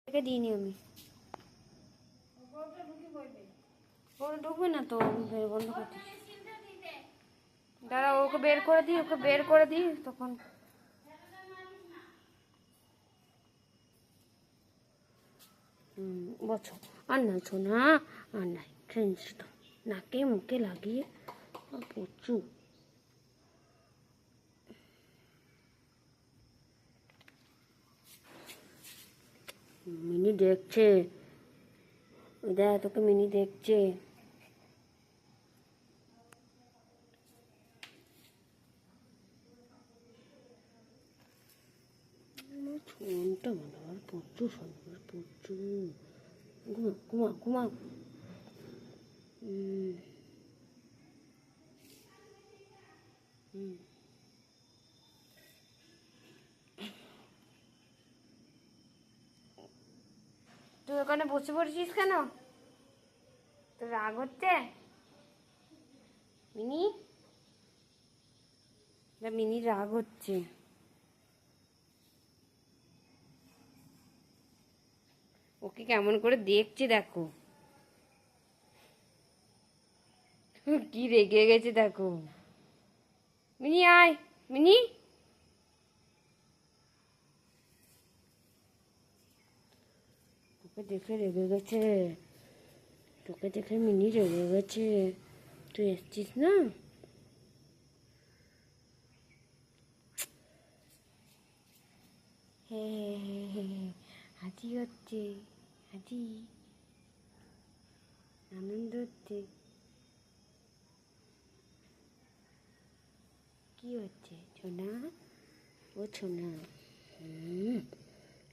একে দিইনি আমি। ওরা ঢুকবে না তো, আমি বন্ধ করতে। দাঁড়া, ওকে বের করে দিই, ওকে বের করে দিই তখন। বছো আর না শোনা, আর নাই ফ্রেন্ডসটা নাকে মুখে লাগিয়ে প্রচুর। মিনি দেখছে, দেখ তোকে মিনি দেখছে। ফোনটা মনে হয় প্রচুর সুন্দর, প্রচুর। ঘুমা ঘুমা ঘুমা। তুই ওখানে বসে পড়েছিস কেন? তোর রাগ হচ্ছে মিনি? মিনি রাগ হচ্ছে। ওকে কেমন করে দেখছে দেখো, কি রেগে গেছে দেখো। মিনি আয়, মিনি। তোকে দেখে রেগে গেছে, তোকে দেখে মিনি রেগে গেছে। তুই এসছিস না? হ্যাঁ হ্যাঁ হ্যাঁ, হাঁচি হচ্ছে, হাঁচি, আনন্দ হচ্ছে। কি হচ্ছে ছোনা? ও ছোনা,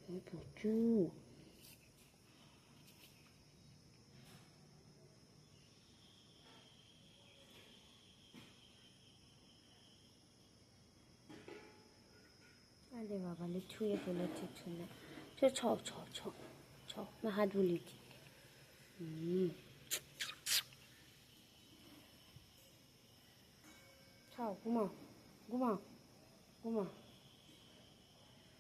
ও প্রচুর। আরে বাবালে ছুঁয়ে ফেলেছে ছোনা। ছ ছ ছ ছ ছ, হাত বুলিয়েছি। ছাও, ঘুমাও ঘুমাও ঘুমা।